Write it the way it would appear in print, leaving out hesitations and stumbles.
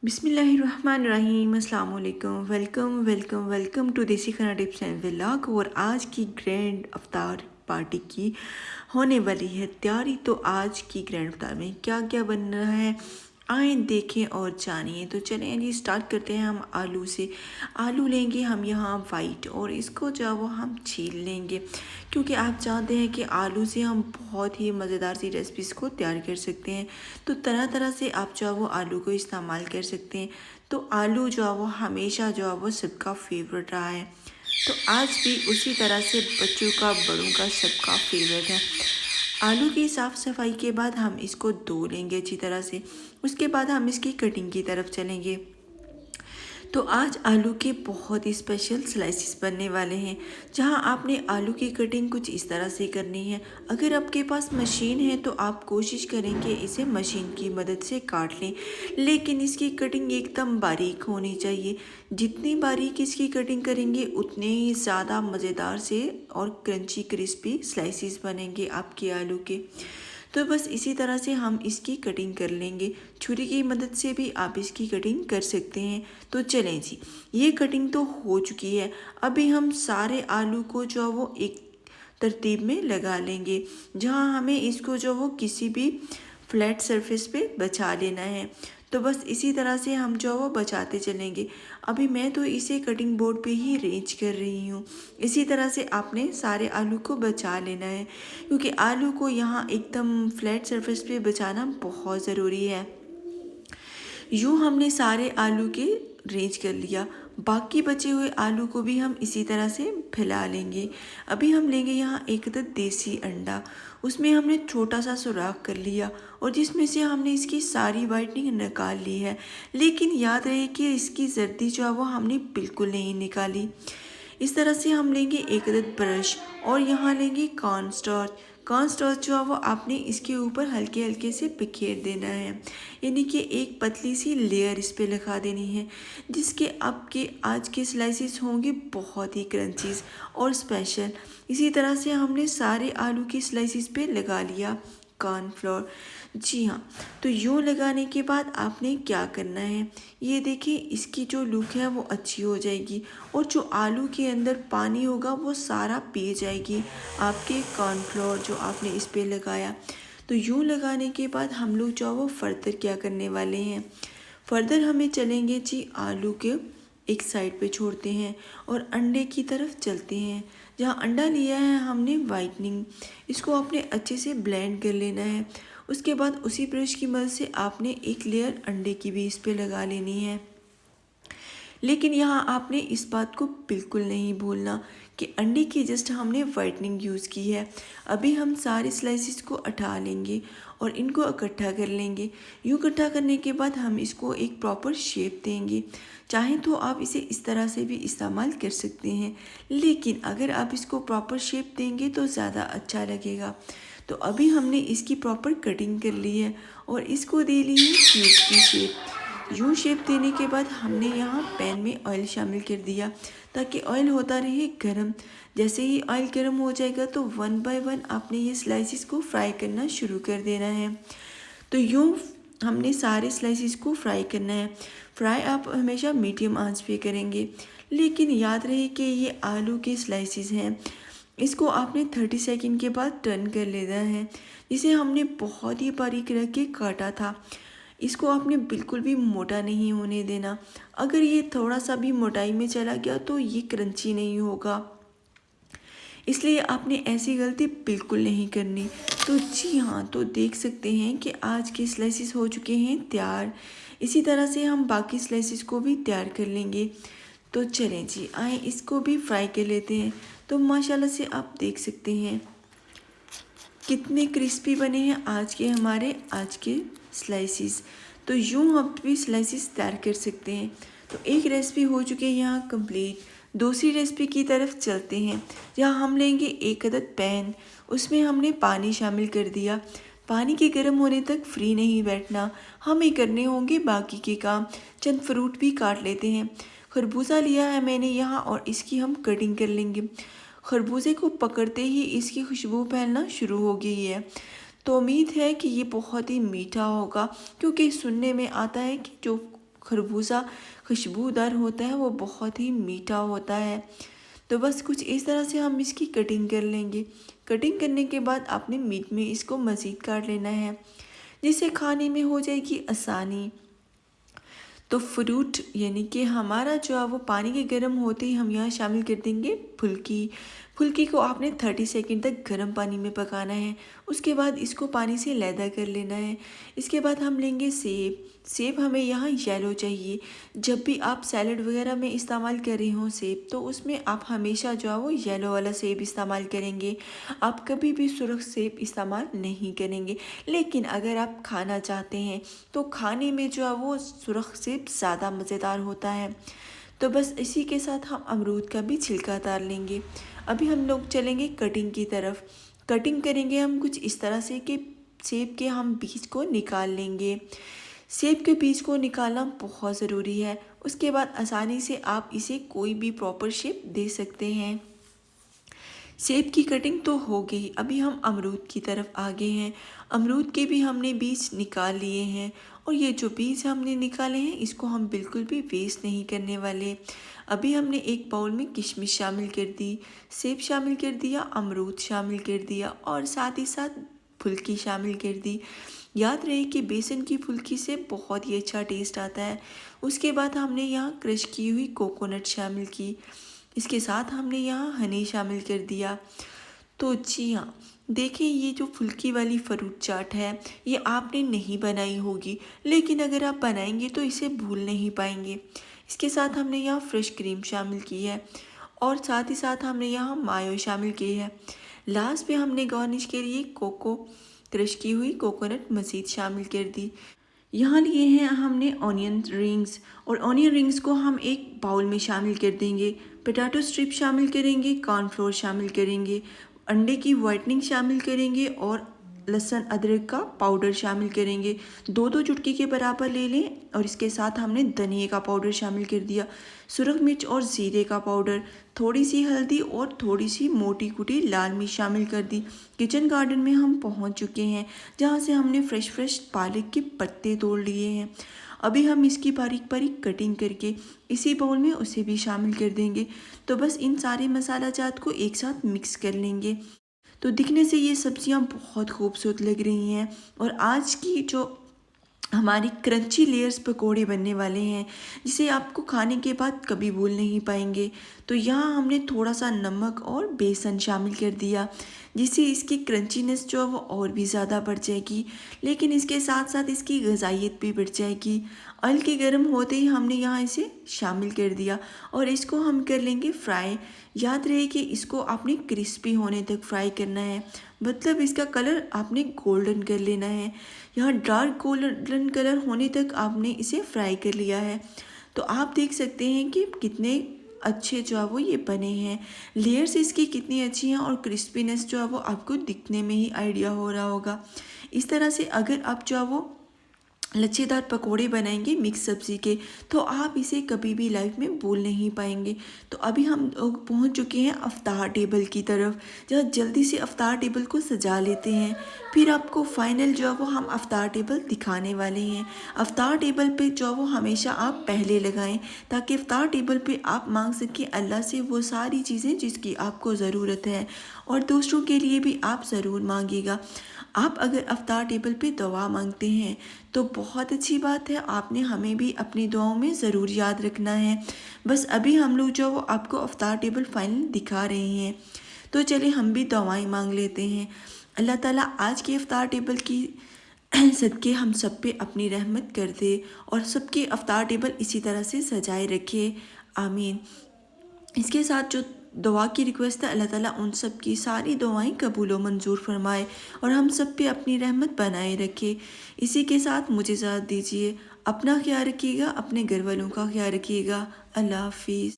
बिस्मिल्लाहिर्रहमानिर्रहीम अस्सलाम वालेकुम। वेलकम वेलकम वेलकम टू देसी खाना टिप्स एंड व्लॉग। और आज की ग्रैंड अफ्तार पार्टी की होने वाली है तैयारी। तो आज की ग्रैंड अफ्तार में क्या क्या बन रहा है आए देखें और जानिए। तो चलें जी, स्टार्ट करते हैं हम आलू से। आलू लेंगे हम यहाँ वाइट और इसको जो है वो हम छील लेंगे, क्योंकि आप जानते हैं कि आलू से हम बहुत ही मज़ेदार सी रेसिपीज़ को तैयार कर सकते हैं। तो तरह तरह से आप जो है वो आलू को इस्तेमाल कर सकते हैं। तो आलू जो है वो हमेशा जो है वो सबका फेवरेट रहा है, तो आज भी उसी तरह से बच्चों का बड़ों का सबका फेवरेट है। आलू की साफ़ सफाई के बाद हम इसको धो लेंगे अच्छी तरह से। उसके बाद हम इसकी कटिंग की तरफ चलेंगे। तो आज आलू के बहुत ही स्पेशल स्लाइसिस बनने वाले हैं, जहां आपने आलू की कटिंग कुछ इस तरह से करनी है। अगर आपके पास मशीन है तो आप कोशिश करेंगे इसे मशीन की मदद से काट लें, लेकिन इसकी कटिंग एकदम बारीक होनी चाहिए। जितनी बारीक इसकी कटिंग करेंगे उतने ही ज़्यादा मज़ेदार से और क्रंची क्रिस्पी स्लाइसिस बनेंगे आपके आलू के। तो बस इसी तरह से हम इसकी कटिंग कर लेंगे। छुरी की मदद से भी आप इसकी कटिंग कर सकते हैं। तो चलें जी, ये कटिंग तो हो चुकी है। अभी हम सारे आलू को जो वो एक तरतीब में लगा लेंगे, जहां हमें इसको जो वो किसी भी फ्लैट सरफेस पे बचा लेना है। तो बस इसी तरह से हम जो वो बचाते चलेंगे। अभी मैं तो इसे कटिंग बोर्ड पे ही रेंज कर रही हूँ। इसी तरह से आपने सारे आलू को बचा लेना है, क्योंकि आलू को यहाँ एकदम फ्लैट सरफेस पे बचाना बहुत ज़रूरी है। यूँ हमने सारे आलू के रेंज कर लिया। बाकी बचे हुए आलू को भी हम इसी तरह से फैला लेंगे। अभी हम लेंगे यहाँ एक अदद देसी अंडा। उसमें हमने छोटा सा सुराख कर लिया और जिसमें से हमने इसकी सारी वाइटनिंग निकाल ली है। लेकिन याद रहे कि इसकी जर्दी जो है वो हमने बिल्कुल नहीं निकाली। इस तरह से हम लेंगे एक अदद ब्रश और यहाँ लेंगे कॉर्न स्टार्च। कॉर्न स्टार्च जो है वो आपने इसके ऊपर हल्के हल्के से बिखेर देना है, यानी कि एक पतली सी लेयर इस पे लगा देनी है, जिसके आपके आज के स्लाइसिस होंगे बहुत ही क्रंचीज और स्पेशल। इसी तरह से हमने सारे आलू की स्लाइसिस पे लगा लिया कॉर्नफ्लोर। जी हाँ, तो यूँ लगाने के बाद आपने क्या करना है, ये देखिए इसकी जो लुक है वो अच्छी हो जाएगी और जो आलू के अंदर पानी होगा वो सारा पी जाएगी आपके कॉर्नफ्लोर जो आपने इस पे लगाया। तो यूँ लगाने के बाद हम लोग जो वो फर्दर क्या करने वाले हैं, फर्दर हमें चलेंगे जी आलू के एक साइड पे छोड़ते हैं और अंडे की तरफ चलते हैं। जहाँ अंडा लिया है हमने वाइटनिंग, इसको आपने अच्छे से ब्लेंड कर लेना है। उसके बाद उसी ब्रश की मदद से आपने एक लेयर अंडे की भी इस पे लगा लेनी है। लेकिन यहाँ आपने इस बात को बिल्कुल नहीं भूलना कि अंडे की जस्ट हमने वाइटनिंग यूज़ की है। अभी हम सारे स्लाइसिस को उठा लेंगे और इनको इकट्ठा कर लेंगे। यूँ इकट्ठा करने के बाद हम इसको एक प्रॉपर शेप देंगे। चाहें तो आप इसे इस तरह से भी इस्तेमाल कर सकते हैं, लेकिन अगर आप इसको प्रॉपर शेप देंगे तो ज़्यादा अच्छा लगेगा। तो अभी हमने इसकी प्रॉपर कटिंग कर ली है और इसको दे ली है क्यूब की शेप। यूँ शेप देने के बाद हमने यहाँ पैन में ऑयल शामिल कर दिया, ताकि ऑयल होता रहे गरम। जैसे ही ऑयल गरम हो जाएगा तो वन बाय वन आपने ये स्लाइसिस को फ्राई करना शुरू कर देना है। तो यूँ हमने सारे स्लाइसिस को फ्राई करना है। फ्राई आप हमेशा मीडियम आंच पे करेंगे, लेकिन याद रहे कि ये आलू के स्लाइसिस हैं, इसको आपने 30 सेकंड के बाद टर्न कर लेना है। जिसे हमने बहुत ही बारीक रख के काटा था, इसको आपने बिल्कुल भी मोटा नहीं होने देना। अगर ये थोड़ा सा भी मोटाई में चला गया तो ये क्रंची नहीं होगा, इसलिए आपने ऐसी गलती बिल्कुल नहीं करनी। तो जी हाँ, तो देख सकते हैं कि आज के स्लाइसिस हो चुके हैं तैयार। इसी तरह से हम बाकी स्लाइसिस को भी तैयार कर लेंगे। तो चलें जी, आए इसको भी फ्राई कर लेते हैं। तो माशाल्लाह से आप देख सकते हैं कितने क्रिस्पी बने हैं आज के स्लाइसिस। तो यूँ आप भी स्लाइसिस तैयार कर सकते हैं। तो एक रेसिपी हो चुकी है यहाँ कंप्लीट। दूसरी रेसिपी की तरफ चलते हैं, जहाँ हम लेंगे एक अदद पैन। उसमें हमने पानी शामिल कर दिया। पानी के गर्म होने तक फ्री नहीं बैठना, हमें करने होंगे बाकी के काम। चंद फ्रूट भी काट लेते हैं। खरबूजा लिया है मैंने यहाँ और इसकी हम कटिंग कर लेंगे। खरबूजे को पकड़ते ही इसकी खुशबू फैलना शुरू हो गई है, तो उम्मीद है कि ये बहुत ही मीठा होगा, क्योंकि सुनने में आता है कि जो खरबूजा खुशबूदार होता है, वो बहुत ही मीठा होता है। तो बस कुछ इस तरह से हम इसकी कटिंग कर लेंगे। कटिंग करने के बाद अपने मीट में इसको मज़ीद काट लेना है, जिससे खाने में हो जाएगी आसानी। तो फ्रूट यानी कि हमारा जो है वो पानी के गर्म होते ही हम यहाँ शामिल कर देंगे फुल्की। फुल्की को आपने 30 सेकंड तक गर्म पानी में पकाना है। उसके बाद इसको पानी से लैदा कर लेना है। इसके बाद हम लेंगे सेब। सेब हमें यहाँ येलो चाहिए। जब भी आप सैलड वगैरह में इस्तेमाल कर रहे हो सेब, तो उसमें आप हमेशा जो है वो येलो वाला सेब इस्तेमाल करेंगे। आप कभी भी सुर्ख सेब इस्तेमाल नहीं करेंगे। लेकिन अगर आप खाना चाहते हैं तो खाने में जो है वो सुर्ख सेब ज़्यादा मज़ेदार होता है। तो बस इसी के साथ हम अमरूद का भी छिलका उतार लेंगे। अभी हम लोग चलेंगे कटिंग की तरफ। कटिंग करेंगे हम कुछ इस तरह से कि सेब के हम बीज को निकाल लेंगे। सेब के बीज को निकालना बहुत ज़रूरी है। उसके बाद आसानी से आप इसे कोई भी प्रॉपर शेप दे सकते हैं। सेब की कटिंग तो हो गई, अभी हम अमरूद की तरफ आ गए हैं। अमरूद के भी हमने बीज निकाल लिए हैं, और ये जो बीज हमने निकाले हैं इसको हम बिल्कुल भी वेस्ट नहीं करने वाले। अभी हमने एक बाउल में किशमिश शामिल कर दी, सेब शामिल कर दिया, अमरूद शामिल कर दिया, और साथ ही साथ फुल्की शामिल कर दी। याद रहे कि बेसन की फुल्की से बहुत ही अच्छा टेस्ट आता है। उसके बाद हमने यहाँ क्रश की हुई कोकोनट शामिल की। इसके साथ हमने यहाँ हनी शामिल कर दिया। तो जी हाँ, देखें ये जो फुल्की वाली फ्रूट चाट है ये आपने नहीं बनाई होगी, लेकिन अगर आप बनाएंगे तो इसे भूल नहीं पाएंगे। इसके साथ हमने यहाँ फ्रेश क्रीम शामिल की है, और साथ ही साथ हमने यहाँ मायो शामिल की है। लास्ट पे हमने गार्निश के लिए क्रश की हुई कोकोनट मज़ीद शामिल कर दी। यहाँ लिए हैं हमने ऑनियन रिंग्स, और ऑनियन रिंग्स को हम एक बाउल में शामिल कर देंगे। पोटैटो स्ट्रिप शामिल करेंगे, कॉर्नफ्लोर शामिल करेंगे, अंडे की वाइटनिंग शामिल करेंगे, और लहसुन अदरक का पाउडर शामिल करेंगे। 2-2 चुटकी के बराबर ले लें, और इसके साथ हमने धनिए का पाउडर शामिल कर दिया, सुरख मिर्च और ज़ीरे का पाउडर, थोड़ी सी हल्दी और थोड़ी सी मोटी कुटी लाल मिर्च शामिल कर दी। किचन गार्डन में हम पहुंच चुके हैं, जहां से हमने फ्रेश पालक के पत्ते तोड़ लिए हैं। अभी हम इसकी बारीक बारीक कटिंग करके इसी बाउल में उसे भी शामिल कर देंगे। तो बस इन सारे मसाला जात को एक साथ मिक्स कर लेंगे। तो दिखने से ये सब्जियां बहुत खूबसूरत लग रही हैं, और आज की जो हमारी क्रंची लेयर्स पकोड़े बनने वाले हैं, जिसे आपको खाने के बाद कभी भूल नहीं पाएंगे। तो यहाँ हमने थोड़ा सा नमक और बेसन शामिल कर दिया, जिससे इसकी क्रंचीनेस जो है वो और भी ज़्यादा बढ़ जाएगी, लेकिन इसके साथ साथ इसकी ग़िज़ाइयत भी बढ़ जाएगी। ऑयल के गर्म होते ही हमने यहाँ इसे शामिल कर दिया, और इसको हम कर लेंगे फ्राई। याद रहे कि इसको आपने क्रिस्पी होने तक फ्राई करना है, मतलब इसका कलर आपने गोल्डन कर लेना है। यहाँ डार्क गोल्डन कलर होने तक आपने इसे फ्राई कर लिया है। तो आप देख सकते हैं कि कितने अच्छे जो है वो ये बने हैं, लेयर्स इसकी कितनी अच्छी हैं, और क्रिस्पीनेस जो है वो आपको दिखने में ही आइडिया हो रहा होगा। इस तरह से अगर आप जो है वो लच्छेदार पकोड़े बनाएंगे मिक्स सब्ज़ी के, तो आप इसे कभी भी लाइफ में भूल नहीं पाएंगे। तो अभी हम लोग पहुंच चुके हैं अफ्तार टेबल की तरफ, जहाँ जल्दी से अफ्तार टेबल को सजा लेते हैं। फिर आपको फाइनल जो है वो हम अफ्तार टेबल दिखाने वाले हैं। अफ्तार टेबल पे जो वो हमेशा आप पहले लगाएं, ताकि अफ्तार टेबल पे आप मांग सकें अल्लाह से वो सारी चीज़ें जिसकी आपको ज़रूरत है, और दूसरों के लिए भी आप ज़रूर मांगिएगा। आप अगर अफ्तार टेबल पे दुआ मांगते हैं तो बहुत अच्छी बात है, आपने हमें भी अपनी दुआओं में ज़रूर याद रखना है। बस अभी हम लोग जो वो आपको अफ्तार टेबल फाइनल दिखा रहे हैं, तो चलिए हम भी दुआएं मांग लेते हैं। अल्लाह ताला आज की अफ्तार टेबल की सदके हम सब पे अपनी रहमत कर दे, और सबके अफ्तार टेबल इसी तरह से सजाए रखे, आमीन। इसके साथ जो दुआ की रिक्वेस्ट है, अल्लाह ताला उन सब की सारी दुआएं कबूल व मंजूर फरमाए, और हम सब पे अपनी रहमत बनाए रखे। इसी के साथ मुझे इजाज़त दीजिए। अपना ख्याल रखिएगा, अपने घर वालों का ख्याल रखिएगा। अल्लाह हाफिज़।